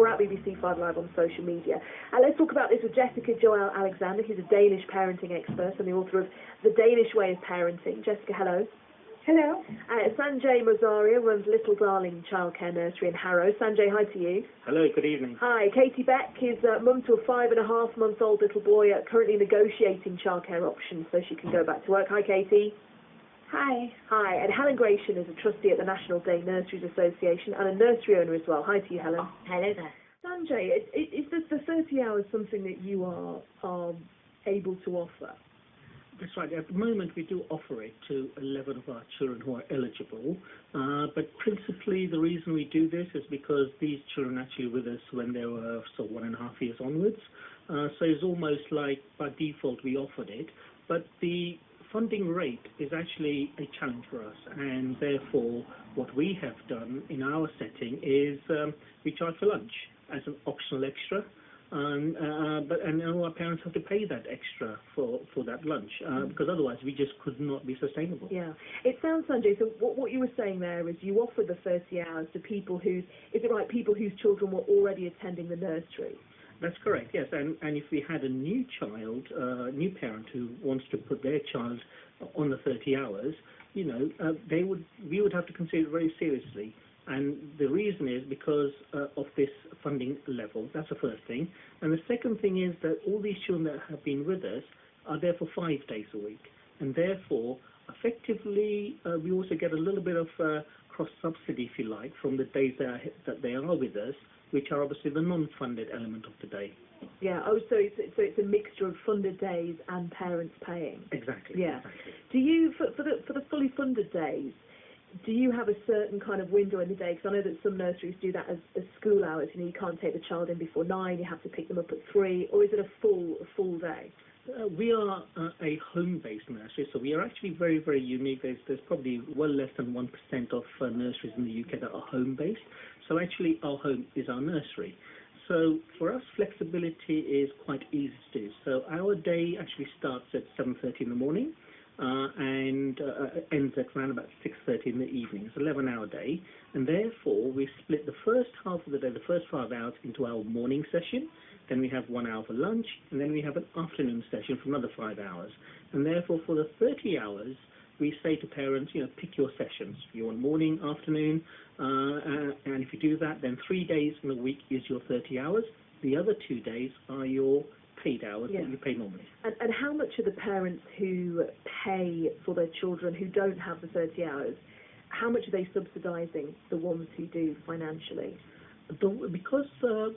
or at BBC 5 Live on social media. Let's talk about this with Jessica Joelle Alexander, who's a Danish parenting expert and the author of The Danish Way of Parenting. Jessica, hello. Hello. Sanjay Mozaria runs Little Darling Childcare Nursery in Harrow. Sanjay, hi to you. Hello, good evening. Hi. Katie Beck is mum to a 5.5-month-old little boy, currently negotiating childcare options so she can go back to work. Hi, Katie. Hi. Hi. And Helen Gratian is a trustee at the National Day Nurseries Association and a nursery owner as well. Hi to you, Helen. Hello there. Sanjay, is the 30 hours something that you are able to offer? That's right. At the moment, we do offer it to 11 of our children who are eligible. But principally, the reason we do this is because these children are actually with us when they were 1.5 years onwards. So it's almost like by default we offered it. But the funding rate is actually a challenge for us, and therefore what we have done in our setting is we charge for lunch as an optional extra. And our parents have to pay that extra for that lunch because otherwise we just could not be sustainable. Yeah, it sounds, Sanjay, so what you were saying there is you offer the 30 hours to people whose children were already attending the nursery? That's correct, yes. And if we had a new child, new parent who wants to put their child on the 30 hours, we would have to consider it very seriously. And the reason is because of this funding level. That's the first thing. And the second thing is that all these children that have been with us are there for 5 days a week. And therefore, effectively, we also get a little bit of cross-subsidy, if you like, from the days that they are with us, which are obviously the non-funded element of the day. Yeah, so it's a mixture of funded days and parents paying. Exactly. Yeah. Exactly. Do you, for the fully funded days, do you have a certain kind of window in the day? Because I know that some nurseries do that as school hours. You can't take the child in before 9. You have to pick them up at 3. Or is it a full day? We are a home-based nursery, so we are actually very, very unique. There's probably well less than 1% of nurseries in the UK that are home-based. So actually, our home is our nursery. So for us, flexibility is quite easy to do. So our day actually starts at 7:30 in the morning. And ends at around about 6:30 in the evening. It's an 11-hour day, and therefore we split the first half of the day, the first 5 hours, into our morning session. Then we have 1 hour for lunch, and then we have an afternoon session for another 5 hours. And therefore, for the 30 hours, we say to parents, pick your sessions. You want morning, afternoon, and if you do that, then 3 days in the week is your 30 hours. The other 2 days are your paid hours that you pay normally. And how much are the parents who pay for their children who don't have the 30 hours, how much are they subsidising the ones who do financially? Because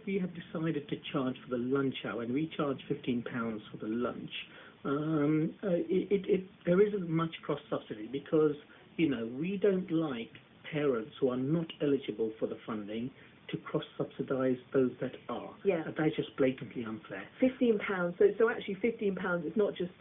we have decided to charge for the lunch hour, and we charge £15 for the lunch, there isn't much cross-subsidy because, we don't like parents who are not eligible for the funding to cross-subsidise those that are. Yeah. That's just blatantly unfair. £15. So actually, £15 is not just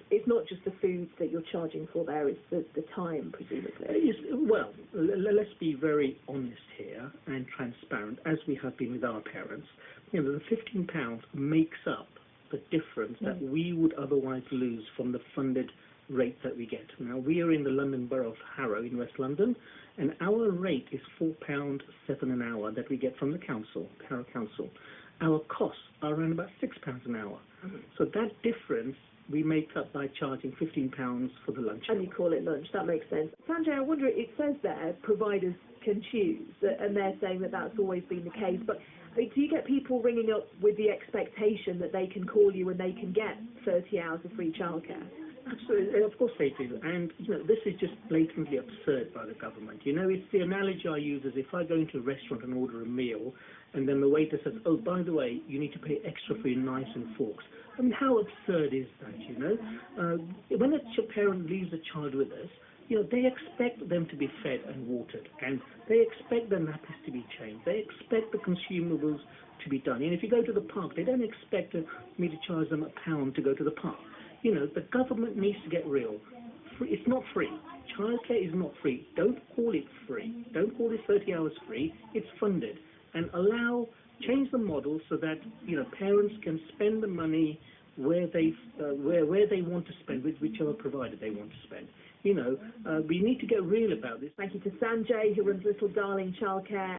the food that you're charging for there. It's the time, presumably. Well, let's be very honest here and transparent, as we have been with our parents. The £15 makes up the difference that we would otherwise lose from the funded rate that we get. Now, we are in the London Borough of Harrow in West London, and our rate is £4.07 an hour that we get from the council, Harrow Council. Our costs are around about £6 an hour. So that difference we make up by charging £15 for the lunch. And you call it lunch. That makes sense. Sanjay, I wonder, it says there providers can choose, and they're saying that that's always been the case, but do you get people ringing up with the expectation that they can call you and they can get 30 hours of free childcare? Absolutely, of course they do. And, this is just blatantly absurd by the government. It's the analogy I use is if I go into a restaurant and order a meal, and then the waiter says, oh, by the way, you need to pay extra for your knives and forks. I mean, how absurd is that, When a parent leaves a child with us, they expect them to be fed and watered, and they expect their nappies to be changed. They expect the consumables to be done. And if you go to the park, they don't expect me to charge them £1 to go to the park. The government needs to get real. It's not free. Childcare is not free. Don't call it free. Don't call it 30 hours free. It's funded. And change the model so that, parents can spend the money where they want to spend, with whichever provider they want to spend. We need to get real about this. Thank you to Sanjay, who runs Little Darling Childcare.